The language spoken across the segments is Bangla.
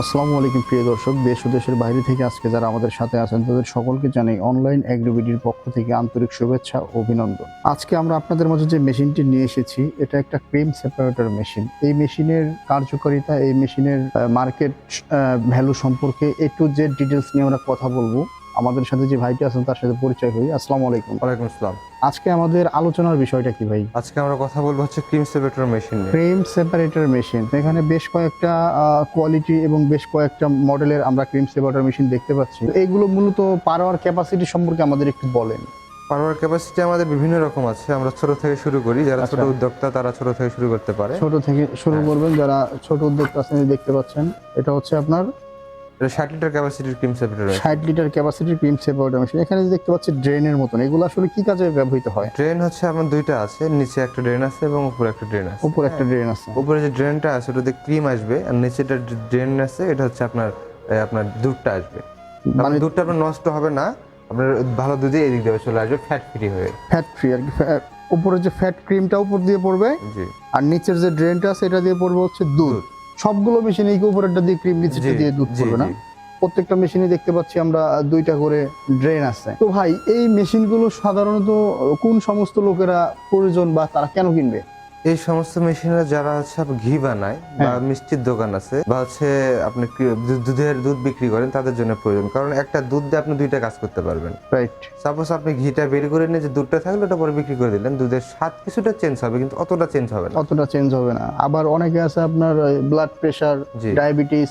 আসসালামু আলাইকুম প্রিয় দর্শক, দেশ ও দেশের বাইরে থেকে আজকে যারা আমাদের সাথে আছেন তাদের সকলকে জানাই অনলাইন এগ্রিবিডির পক্ষ থেকে আন্তরিক শুভেচ্ছা ও অভিনন্দন। আজকে আমরা আপনাদের মাঝে যে মেশিনটি নিয়ে এসেছি এটা একটা ক্রিম সেপারেটর মেশিন। এই মেশিনের কার্যকারিতা, এই মেশিনের মার্কেট ভ্যালু সম্পর্কে একটু যে ডিটেলস নিয়ে আমরা কথা বলবো। আমাদের সাথে যে ভাইটি আছেন তার সাথে পরিচয় হই। আসসালামু আলাইকুম। ওয়ালাইকুম আসসালাম। আজকে আমাদের আলোচনার বিষয়টা কি ভাই? আজকে আমরা কথা বলবো হচ্ছে ক্রিম সেপারেটর মেশিন নিয়ে। ক্রিম সেপারেটর মেশিন, এখানে বেশ কয়েকটা কোয়ালিটি এবং বেশ কয়েকটা মডেলের আমরা ক্রিম সেপারেটর মেশিন দেখতে পাচ্ছি। এইগুলো মূলত পাওয়ার ক্যাপাসিটি সম্পর্কে আমাদের একটু বলেন। পাওয়ার ক্যাপাসিটি আমাদের বিভিন্ন রকম আছে। আমরা ছোট থেকে শুরু করি, যারা ছোট আচ্ছা। উদ্যোক্তা তারা ছোট থেকে শুরু করতে পারে। ছোট থেকে শুরু করবেন, যারা ছোট উদ্যোক্তা আছেন দেখতে পাচ্ছেন। এটা হচ্ছে আপনার এটা 60 লিটার ক্যাপাসিটির ক্রিম সেপারেটর। 60 লিটার ক্যাপাসিটির ক্রিম সেপারেটর মেশিন। এখানে যে দেখতে পাচ্ছি ড্রেনের মতন, এগুলো আসলে কি কাজে ব্যবহৃত হয়? ড্রেন হচ্ছে আমার দুইটা আছে, নিচে একটা ড্রেন আছে এবং উপরে একটা ড্রেন আছে। উপরে একটা ড্রেন আছে। উপরে যে ড্রেনটা আছে ওটাতে ক্রিম আসবে, আর নিচে একটা ড্রেন আছে, এটা হচ্ছে আপনার আপনার দুধটা আসবে। মানে দুধটা আপনার নষ্ট হবে না, আপনার ভালো দুধই এদিক দিয়ে চলে আসবে ফ্যাট ফ্রি হয়ে। ফ্যাট ফ্রি আর কি। উপরে যে ফ্যাট ক্রিমটা উপর দিয়ে পড়বে, জি। আর নিচের যে ড্রেনটা আছে এটা দিয়ে পড়বে হচ্ছে দুধ। সবগুলো মেশিনে এই উপরেরটা দিয়ে ক্রিম, নিচেরটা দিয়ে দুধ পড়বে না? প্রত্যেকটা মেশিনে দেখতে পাচ্ছি আমরা দুইটা করে ড্রেন আছে। তো ভাই, এই মেশিনগুলো সাধারণত কোন সমস্ত লোকেরা প্রয়োজন বা তারা কেন কিনবে? এই সমস্ত মেশিনরা যারা হচ্ছে ঘি বানায় বা মিষ্টির দোকান আছে বা হচ্ছে আপনি দুধ বিক্রি করেন তাদের জন্য প্রয়োজন। কারণ একটা দুধ দিয়ে আপনি দুইটা কাজ করতে পারবেন। রাইট। সাপোজ আপনি ঘিটা বের করে নিয়ে যে দুধটা থাকলো ওটা পরে বিক্রি করে দিলেন, দুধের স্বাদ কিছুটা চেঞ্জ হবে কিন্তু অতটা চেঞ্জ হবে না। অতটা চেঞ্জ হবে না। আবার অনেকে আছে আপনার ব্লাড প্রেশার, জি। ডায়াবেটিস,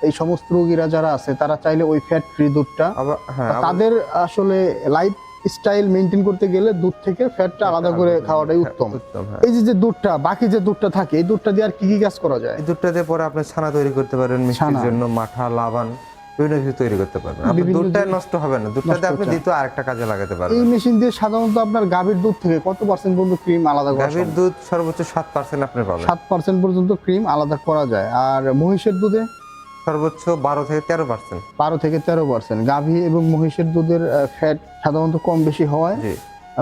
এই সমস্ত রোগীরা যারা আছে তারা চাইলে ওই ফ্যাট ফ্রি দুধটা, আবার তাদের আসলে লাইফ স্টাইল মেনটেন করতে গেলে দুধ থেকে ফ্যাটটা আলাদা করে খাওয়াটাই উত্তম। এই যে দুধটা, বাকি যে দুধটা থাকে, এই দুধটা দিয়ে আর কি কি কাজ করা যায়? এই দুধটা দিয়ে পরে আপনি ছানা তৈরি করতে পারেন, মিষ্টির জন্য মাঠা, লাবান বিভিন্ন কিছু তৈরি করতে পারবেন। আপনার দুধটা নষ্ট হবে না, দুধটা দিয়ে আপনি দ্বিতীয় আরেকটা কাজে লাগাতে পারবেন। এই মেশিন দিয়ে সাধারণত আপনার গাভীর দুধ থেকে কত পার্সেন্ট পর্যন্ত ক্রিম আলাদা করা গাভীর দুধ সর্বোচ্চ 7% আপনি পাবেন। 7% পর্যন্ত ক্রিম আলাদা করা যায়। আর মহিষের দুধে সর্বোচ্চ 12 থেকে 13%। 12 থেকে 13%। গাভী এবং মহিষের দুধের ফ্যাট সাধারণত কম বেশি হওয়ায়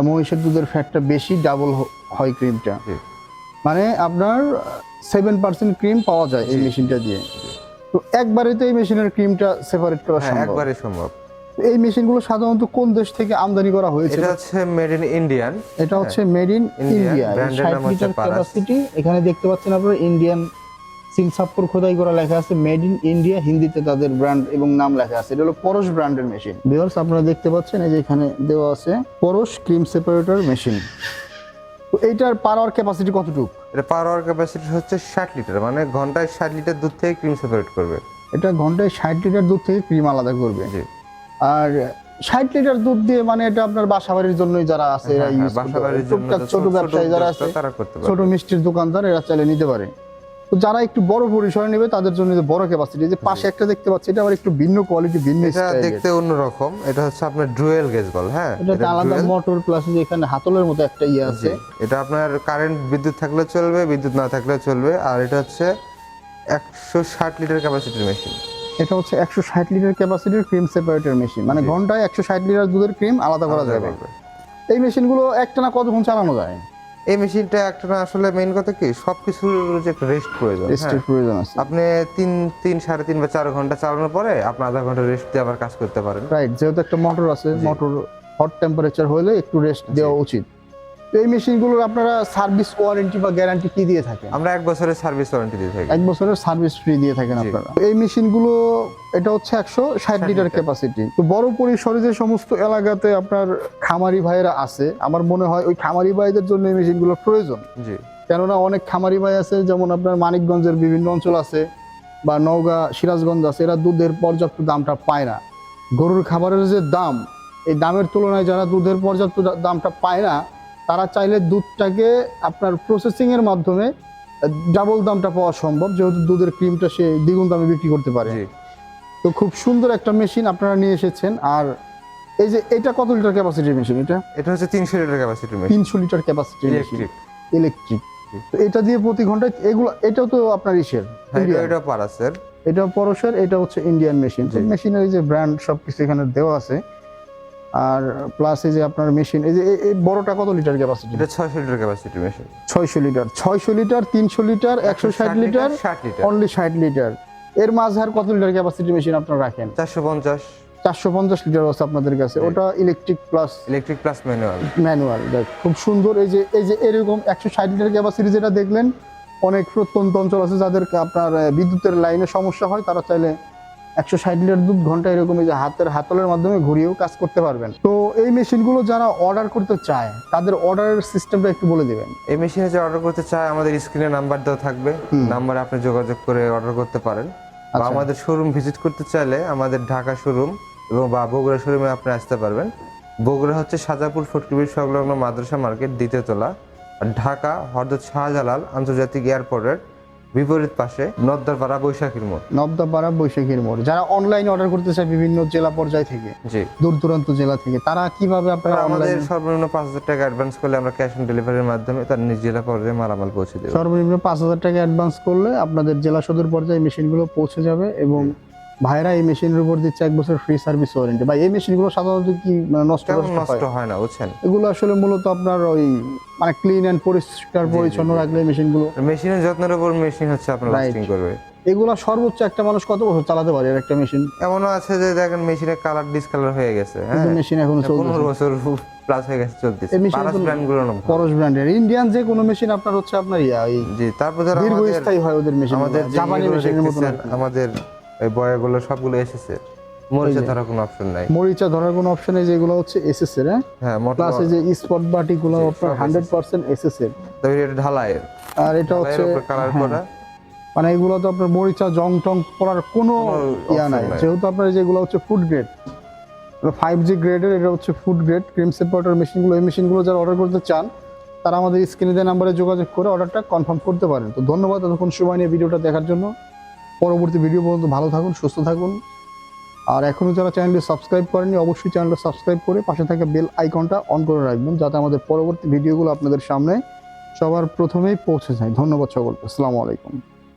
মহিষের দুধের ফ্যাটটা বেশি, ডাবল হয় ক্রিমটা। মানে আপনার 7% ক্রিম পাওয়া যায় এই মেশিনটা দিয়ে। তো একবারে তো এই মেশিনের ক্রিমটা সেপারেট করা সম্ভব? একবারে সম্ভব। এই মেশিনগুলো সাধারণত কোন দেশ থেকে আমদানি করা হয়েছে? এটা হচ্ছে মেড ইন ইন্ডিয়ান। এটা হচ্ছে made in India. 60 litre capacity. এখানে দেখতে পাচ্ছেন আপনারা ইন্ডিয়ান সিলসাপ্পর খোদাই করা লেখা আছে মেড ইন ইন্ডিয়া, হিন্দিতে তাদের ব্র্যান্ড এবং নাম লেখা আছে। এটা হলো পরশ ব্র্যান্ডের মেশিন। ভিউয়ার্স, আপনারা দেখতে পাচ্ছেন এই যে এখানে দেওয়া আছে পরশ ক্রিম সেপারেটর মেশিন। তো এইটার পাওয়ার ক্যাপাসিটি কতটুকু? এটা পাওয়ার ক্যাপাসিটি হচ্ছে 60 লিটার, মানে ঘন্টায় 60 লিটার দুধ থেকে ক্রিম সেপারেট করবে। এটা ঘন্টায় 60 লিটার দুধ থেকে ক্রিম আলাদা করবে। জি। আর 60 লিটার দুধ দিয়ে মানে এটা আপনার বাসাবাড়ির জন্যই যারা আছে এরা ইউজ করতে পারে। ছোট ব্যবসায়ী যারা আছে, তারা করতে পারে। ছোট মিষ্টির দোকানদার, এরা চাইলে নিতে পারে। তো যারা একটু বড় পরিসরে নেবে তাদের জন্য যে বড় ক্যাপাসিটি, যে পাশে একটা দেখতে পাচ্ছি এটা আবার একটু ভিন্ন কোয়ালিটি, ভিন্ন এটা স্টাইল। দেখতে অন্যরকম। এটা হচ্ছে আপনার ডুয়েল গেজ বল। হ্যাঁ, এটা আলাদা মোটর প্লাস এখানে হাতলের মতো একটা ইয়ে আছে। এটা আপনার কারেন্ট বিদ্যুৎ থাকলে চলবে, বিদ্যুৎ না থাকলে চলবে। আর এটা হচ্ছে 160 লিটার ক্যাপাসিটির মেশিন। এটা হচ্ছে 160 লিটার ক্যাপাসিটির ক্রিম সেপারেটর মেশিন, মানে ঘন্টায় 160 লিটার দুধের ক্রিম আলাদা করা যাবে। এই মেশিনগুলো একটানা কতক্ষণ চালানো যায়? এই মেশিনটা একটা আসলে মেইন কথা কি, সবকিছুর যে একটা রেস্ট প্রয়োজন। রেস্টের প্রয়োজন আছে। আপনি 3.5 বা 4 ঘন্টা চালানোর পরে আপনি আধা ঘন্টা রেস্ট দিয়ে আবার কাজ করতে পারেন। রাইট, যেহেতু একটা মোটর আছে, মোটর হট টেম্পারেচার হলে একটু রেস্ট দেওয়া উচিত। তো এই মেশিনগুলোর আপনারা সার্ভিস ওয়ারেন্টি বা গ্যারান্টি কি দিয়ে থাকেন? আমরা 1 বছরের সার্ভিস ওয়ারেন্টি দিয়ে থাকি। 1 বছরের সার্ভিস ফ্রি দিয়ে থাকেন আপনারা। এই মেশিনগুলো, এটা হচ্ছে 160 লিটার ক্যাপাসিটি। তো বড় পরিসরে যে সমস্ত এলাকাতে আপনার খামারি ভাইয়েরা আছে, আমার মনে হয় ওই খামারি ভাইদের জন্য এই মেশিনগুলো প্রয়োজন। জি। কেননা অনেক খামারি ভাই আছে, যেমন আপনার মানিকগঞ্জের বিভিন্ন অঞ্চল আছে বা নওগাঁ, সিরাজগঞ্জ আছে, এরা দুধের পর্যাপ্ত দামটা পায় না। গরুর খাবারের যে দাম, এই দামের তুলনায় যারা দুধের পর্যাপ্ত দামটা পায় না, তারা চাইলে দুধটাকে আপনার প্রসেসিং এর মাধ্যমে ডাবল দামটা পাওয়া সম্ভব, যেহেতু দুধের ক্রিমটা সে দ্বিগুণ দামে বিক্রি করতে পারে। তো খুব সুন্দর একটা মেশিন আপনারা নিয়ে এসেছেন। আর এই যে এটা কত লিটার ক্যাপাসিটির মেশিন? এটা হচ্ছে 300 লিটার ক্যাপাসিটির মেশিন। 300 লিটার ক্যাপাসিটির মেশিন, ইলেকট্রিক। তো এটা দিয়ে প্রতি ঘন্টায় এগুলো, এটাও তো আপনার ইসের, এটা পারাসের, এটা পরশের, এটা হচ্ছে ইন্ডিয়ান মেশিন। মেশিনের যে ব্র্যান্ড সবকিছু এখানে দেওয়া আছে। আর প্লাস এই যে আপনার মেশিন, এই যে এই বড়টা কত লিটার ক্যাপাসিটি? এটা 600 লিটার ক্যাপাসিটির machine. 600 litre, 600 litre, 300 litre, 160 litre, 60 litre, only 60 litre. এর মাঝে আর কত লিটার ক্যাপাসিটি মেশিন আপনারা রাখেন? 450 450 লিটার আছে আপনাদের কাছে, ওটা ইলেকট্রিক প্লাস ম্যানুয়াল। ম্যানুয়াল। খুব সুন্দর। এই যে এরকম 160 লিটার ক্যাপাসিটি যেটা দেখলেন, অনেক প্রত্যন্ত অঞ্চল আছে যাদের আপনার বিদ্যুতের লাইনে সমস্যা হয়, তারা চাইলে 160 লিটার দুধ ঘন্টায় এরকম এই যে হাতলের মাধ্যমে ঘুরিয়েও কাজ করতে পারবেন। তো এই মেশিনগুলো যারা অর্ডার করতে চায় তাদের অর্ডারের সিস্টেমটা একটু বলে দিবেন। এই মেশিনে যে অর্ডার করতে চায়, আমাদের স্ক্রিনে নাম্বার দেওয়া থাকবে, নাম্বারে আপনি যোগাযোগ করে অর্ডার করতে পারেন। বা আমাদের শোরুম ভিজিট করতে চাইলে আমাদের ঢাকা শোরুম এবং বা বগুড়া শোরুমে আপনি আসতে পারবেন। বগুড়া হচ্ছে সাজাপুর ফটকিবির সংলগ্ন মাদ্রাসা মার্কেট, দ্বিতীয় তলা। আর ঢাকা হযরত শাহজালাল আন্তর্জাতিক এয়ারপোর্টের বিপরীত পাশে নদ্দারপাড়া বৈশাখীর মোড়। নবদাপাড়া বৈশাখীর মোড়। যারা অনলাইনে অর্ডার করতে চায় বিভিন্ন জেলা পর্যায় থেকে, জি, দূর দূরান্ত জেলা থেকে, তারা কিভাবে আপনারা আমাদের অনলাইনে? সর্বনিম্ন 5,000 টাকা অ্যাডভান্স করলে আমরা ক্যাশ অন ডেলিভারির মাধ্যমে তার নিজ জেলা পর্যায়ে মালামাল পৌঁছে দেব। সর্বনিম্ন 5,000 টাকা অ্যাডভান্স করলে আপনাদের জেলা সদর পর্যায়ে মেশিনগুলো পৌঁছে যাবে। এবং ভাইরা এই মেশিনের উপর দিচ্ছে 1 বছর ফ্রি সার্ভিস ওয়ারেন্টি। ভাই এই মেশিনগুলো সাধারণত কি নষ্ট নষ্ট হয় না, বুঝছেন? এগুলো আসলে মূলত আপনার ওই মানে ক্লিন এন্ড পরিষ্কার পরিচ্ছন্ন রাখলে মেশিনগুলো, মেশিনের যত্নের উপর মেশিন হচ্ছে আপনার লাস্টিং করবে। এগুলো সর্বোচ্চ একটা মানুষ কত বছর চালাতে পারে এর একটা মেশিন? এমনও আছে যে দেখেন মেশিনের কালার ডিসকালার হয়ে গেছে, কিন্তু মেশিন এখনো চলছে। 15 বছর প্লাস হয়ে গেছে, চলতেছে। এই মেশিন পারাস ব্র্যান্ড গুলো না, পরশ ব্র্যান্ডের ইন্ডিয়ান যে কোনো মেশিন আপনার হচ্ছে আপনার জি। তারপর যারা দীর্ঘস্থায়ী হয় ওদের মেশিন, আমাদের জাপানি মেশিনের মতো না। আমাদের এই বয়াগুলো সবগুলো এসেছে, মরিচা ধরার কোনো অপশন নাই। মরিচা ধরার কোনো অপশন নেই, যেগুলো হচ্ছে এসএস এর। হ্যাঁ, প্লাস এই যে স্পট বাটিগুলো আপনার 100% এসএস এর। তবে এটা ঢালাইয়ের, আর এটা হচ্ছে কালার করা, মানে এগুলো তো আপনার মরিচা জং টং পড়ার কোনো ইয়া নাই, যেহেতু আপনার যেগুলো হচ্ছে ফুড গ্রেড, 5G গ্রেডের, এটা হচ্ছে ফুড গ্রেড ক্রিম সেপারেটর মেশিনগুলো। এই মেশিনগুলো যারা অর্ডার করতে চান তারা আমাদের স্ক্রিনে দেওয়া নাম্বারে যোগাযোগ করে অর্ডারটা কনফার্ম করতে পারেন। তো ধন্যবাদ এতক্ষণ সময় নিয়ে ভিডিওটা দেখার জন্য। পরবর্তী ভিডিও পর্যন্ত ভালো থাকুন, সুস্থ থাকুন। আর এখনও যারা চ্যানেলটি সাবস্ক্রাইব করেননি, অবশ্যই চ্যানেলটা সাবস্ক্রাইব করে পাশে থাকা বেল আইকনটা অন করে রাখবেন, যাতে আমাদের পরবর্তী ভিডিওগুলো আপনাদের সামনে সবার প্রথমেই পৌঁছে যায়। ধন্যবাদ সকলকে। আসসালামু আলাইকুম।